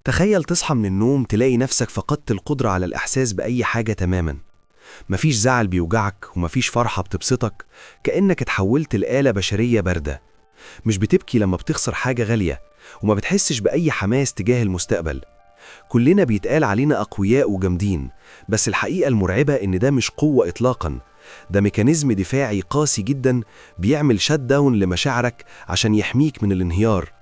تخيل تصحى من النوم تلاقي نفسك فقدت القدرة على الإحساس بأي حاجة تماما. مفيش زعل بيوجعك ومفيش فرحة بتبسطك، كأنك اتحولت لآلة بشرية باردة. مش بتبكي لما بتخسر حاجة غالية، وما بتحسش بأي حماس تجاه المستقبل. كلنا بيتقال علينا أقوياء وجامدين، بس الحقيقة المرعبة إن ده مش قوة إطلاقا. ده ميكانيزم دفاعي قاسي جدا بيعمل شات داون لمشاعرك عشان يحميك من الانهيار.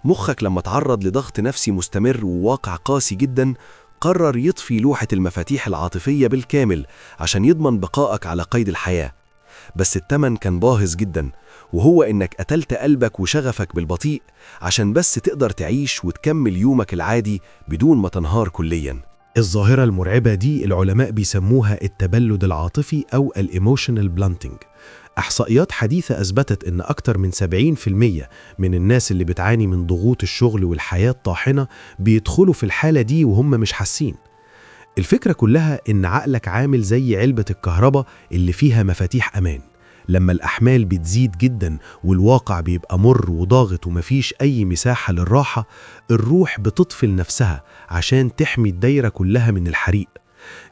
مخك لما تعرض لضغط نفسي مستمر وواقع قاسي جدا، قرر يطفي لوحة المفاتيح العاطفية بالكامل عشان يضمن بقائك على قيد الحياة. بس التمن كان باهظ جدا، وهو إنك قتلت قلبك وشغفك بالبطيء عشان بس تقدر تعيش وتكمل يومك العادي بدون ما تنهار كليا. الظاهرة المرعبة دي العلماء بيسموها التبلد العاطفي أو الإيموشنال بلانتنج. إحصائيات حديثة أثبتت إن أكتر من 70% من الناس اللي بتعاني من ضغوط الشغل والحياة الطاحنة بيدخلوا في الحالة دي وهم مش حاسين. الفكرة كلها إن عقلك عامل زي علبة الكهرباء اللي فيها مفاتيح أمان. لما الأحمال بتزيد جدا والواقع بيبقى مر وضاغط ومفيش أي مساحة للراحة، الروح بتطفل نفسها عشان تحمي الدايرة كلها من الحريق.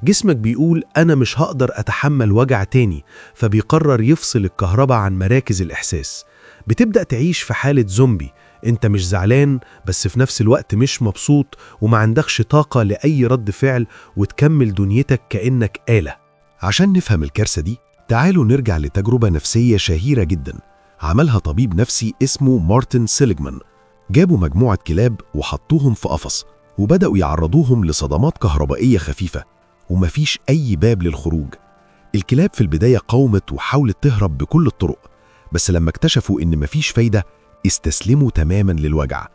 جسمك بيقول أنا مش هقدر أتحمل وجع تاني، فبيقرر يفصل الكهرباء عن مراكز الإحساس. بتبدأ تعيش في حالة زومبي، أنت مش زعلان بس في نفس الوقت مش مبسوط وما عندكش طاقة لأي رد فعل، وتكمل دنيتك كأنك آلة. عشان نفهم الكارثة دي، تعالوا نرجع لتجربة نفسية شهيرة جدا عملها طبيب نفسي اسمه مارتن سيليجمان. جابوا مجموعة كلاب وحطوهم في قفص، وبدأوا يعرضوهم لصدمات كهربائية خفيفة، ومفيش أي باب للخروج. الكلاب في البداية قاومت وحاولت تهرب بكل الطرق، بس لما اكتشفوا إن مفيش فايدة استسلموا تماما للوجع.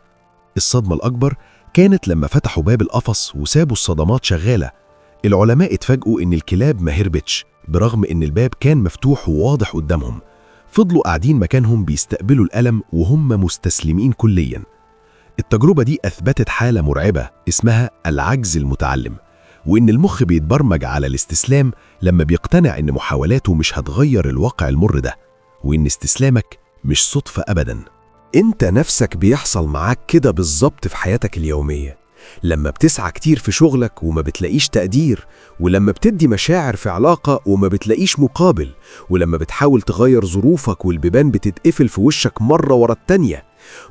الصدمة الأكبر كانت لما فتحوا باب القفص وسابوا الصدمات شغالة. العلماء اتفاجئوا إن الكلاب ما هربتش برغم إن الباب كان مفتوح وواضح قدامهم. فضلوا قاعدين مكانهم بيستقبلوا الألم وهم مستسلمين كليا. التجربة دي أثبتت حالة مرعبة اسمها العجز المتعلم، وإن المخ بيتبرمج على الاستسلام لما بيقتنع إن محاولاته مش هتغير الواقع المر ده، وإن استسلامك مش صدفة أبداً. انت نفسك بيحصل معاك كده بالظبط في حياتك اليومية، لما بتسعى كتير في شغلك وما بتلاقيش تقدير، ولما بتدي مشاعر في علاقة وما بتلاقيش مقابل، ولما بتحاول تغير ظروفك والبيبان بتتقفل في وشك مرة ورا التانية.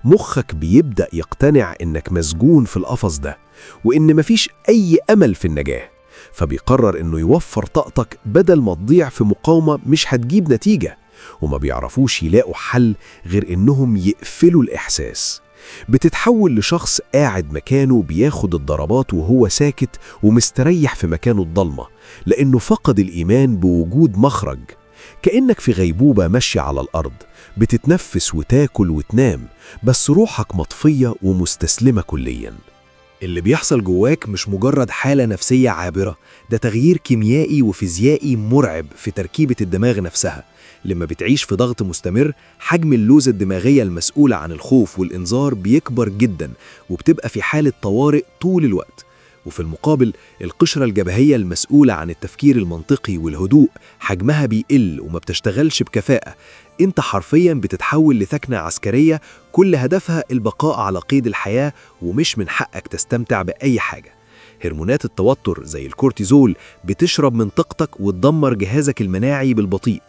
مخك بيبدأ يقتنع إنك مسجون في القفص ده، وإن مفيش أي أمل في النجاة، فبيقرر إنه يوفر طاقتك بدل ما تضيع في مقاومة مش هتجيب نتيجة. وما بيعرفوش يلاقوا حل غير إنهم يقفلوا الإحساس. بتتحول لشخص قاعد مكانه بياخد الضربات وهو ساكت ومستريح في مكانه الضلمة، لأنه فقد الإيمان بوجود مخرج. كأنك في غيبوبة ماشية على الأرض، بتتنفس وتاكل وتنام، بس روحك مطفية ومستسلمة كليا. اللي بيحصل جواك مش مجرد حالة نفسية عابرة، ده تغيير كيميائي وفيزيائي مرعب في تركيبة الدماغ نفسها. لما بتعيش في ضغط مستمر، حجم اللوزة الدماغية المسؤولة عن الخوف والإنذار بيكبر جدا، وبتبقى في حالة طوارئ طول الوقت. وفي المقابل، القشرة الجبهية المسؤولة عن التفكير المنطقي والهدوء حجمها بيقل وما بتشتغلش بكفاءة. انت حرفيا بتتحول لثكنة عسكرية كل هدفها البقاء على قيد الحياة، ومش من حقك تستمتع بأي حاجة. هرمونات التوتر زي الكورتيزول بتشرب من طاقتك وتدمر جهازك المناعي بالبطيء.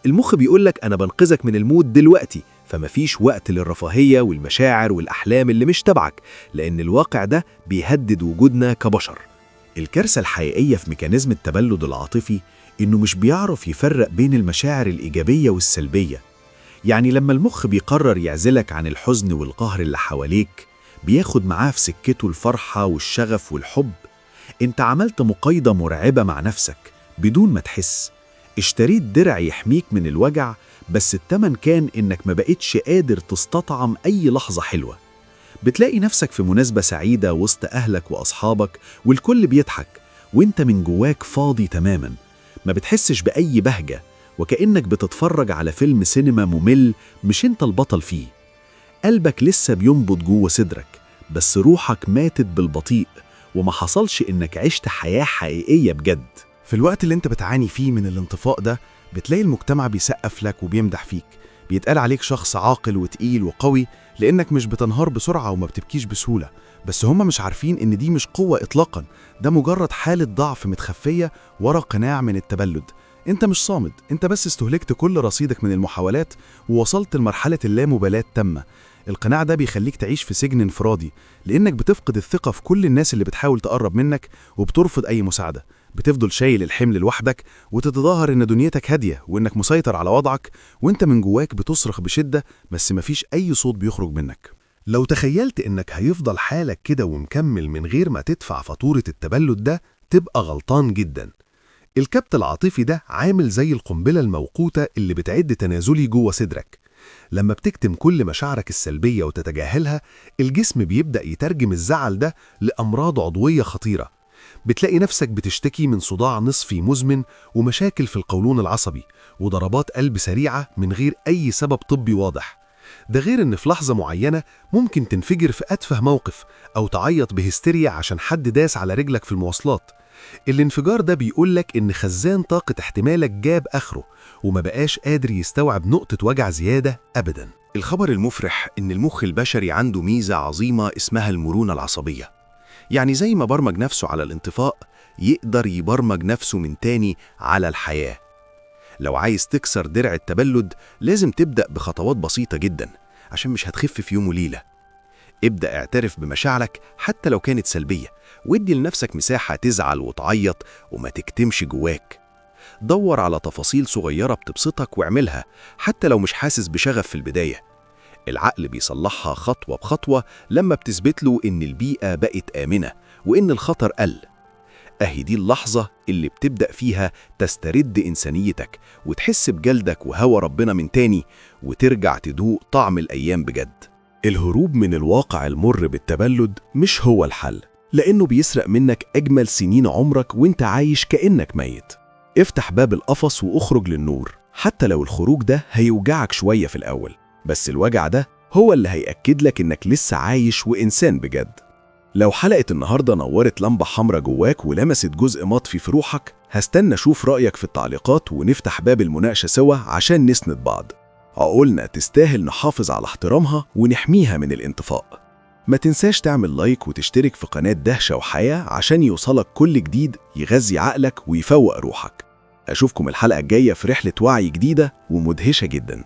المخ بيقولك أنا بنقذك من الموت دلوقتي، فمفيش وقت للرفاهية والمشاعر والأحلام اللي مش تبعك، لأن الواقع ده بيهدد وجودنا كبشر. الكارثة الحقيقية في ميكانيزم التبلد العاطفي إنه مش بيعرف يفرق بين المشاعر الإيجابية والسلبية. يعني لما المخ بيقرر يعزلك عن الحزن والقهر اللي حواليك، بياخد معاه في سكته الفرحة والشغف والحب. انت عملت مقايضة مرعبة مع نفسك بدون ما تحس. اشتريت درع يحميك من الوجع، بس التمن كان إنك ما بقتش قادر تستطعم أي لحظة حلوة. بتلاقي نفسك في مناسبة سعيدة وسط أهلك وأصحابك والكل بيضحك، وانت من جواك فاضي تماما، ما بتحسش بأي بهجة، وكأنك بتتفرج على فيلم سينما ممل مش انت البطل فيه. قلبك لسه بينبض جوه صدرك، بس روحك ماتت بالبطيء، وما حصلش إنك عشت حياة حقيقية بجد. في الوقت اللي انت بتعاني فيه من الانطفاء ده، بتلاقي المجتمع بيسقف لك وبيمدح فيك، بيتقال عليك شخص عاقل وتقيل وقوي لأنك مش بتنهار بسرعة وما بتبكيش بسهولة، بس هم مش عارفين إن دي مش قوة إطلاقا، ده مجرد حالة ضعف متخفية ورا قناع من التبلد. انت مش صامد، انت بس استهلكت كل رصيدك من المحاولات ووصلت لمرحلة اللامبالاة التامة. القناع ده بيخليك تعيش في سجن انفرادي، لأنك بتفقد الثقة في كل الناس اللي بتحاول تقرب منك وبترفض أي مساعدة. بتفضل شايل الحمل لوحدك وتتظاهر إن دنيتك هادية وإنك مسيطر على وضعك، وإنت من جواك بتصرخ بشدة بس مفيش أي صوت بيخرج منك. لو تخيلت إنك هيفضل حالك كده ومكمل من غير ما تدفع فاتورة التبلد ده، تبقى غلطان جدا. الكبت العاطفي ده عامل زي القنبلة الموقوتة اللي بتعد تنازلي جوه صدرك. لما بتكتم كل مشاعرك السلبية وتتجاهلها، الجسم بيبدأ يترجم الزعل ده لأمراض عضوية خطيرة. بتلاقي نفسك بتشتكي من صداع نصفي مزمن ومشاكل في القولون العصبي وضربات قلب سريعة من غير أي سبب طبي واضح. ده غير إن في لحظة معينة ممكن تنفجر في أتفه موقف أو تعيط بهستيريا عشان حد داس على رجلك في المواصلات. الانفجار ده بيقولك إن خزان طاقة احتمالك جاب آخره وما بقاش قادر يستوعب نقطة وجع زيادة أبداً. الخبر المفرح إن المخ البشري عنده ميزة عظيمة اسمها المرونة العصبية. يعني زي ما برمج نفسه على الانطفاء، يقدر يبرمج نفسه من تاني على الحياة. لو عايز تكسر درع التبلد لازم تبدأ بخطوات بسيطة جدا، عشان مش هتخف في يوم وليلة. ابدأ اعترف بمشاعرك حتى لو كانت سلبية، وادي لنفسك مساحة تزعل وتعيط وما تكتمش جواك. دور على تفاصيل صغيرة بتبسطك واعملها حتى لو مش حاسس بشغف في البداية. العقل بيصلحها خطوة بخطوة لما بتثبت له إن البيئة بقت آمنة وإن الخطر قل. أهي دي اللحظة اللي بتبدأ فيها تسترد إنسانيتك وتحس بجلدك وهوى ربنا من تاني، وترجع تدوق طعم الأيام بجد. الهروب من الواقع المر بالتبلد مش هو الحل، لأنه بيسرق منك أجمل سنين عمرك وإنت عايش كأنك ميت. افتح باب القفص وأخرج للنور، حتى لو الخروج ده هيوجعك شوية في الأول، بس الوجع ده هو اللي هيأكد لك إنك لسه عايش وإنسان بجد. لو حلقة النهاردة نورت لمبة حمرا جواك ولمست جزء مطفي في روحك، هستنى أشوف رأيك في التعليقات ونفتح باب المناقشة سوا عشان نسند بعض. عقولنا تستاهل نحافظ على احترامها ونحميها من الانطفاء. ما تنساش تعمل لايك وتشترك في قناة دهشة وحياة عشان يوصلك كل جديد يغذي عقلك ويفوق روحك. أشوفكم الحلقة الجاية في رحلة وعي جديدة ومدهشة جداً.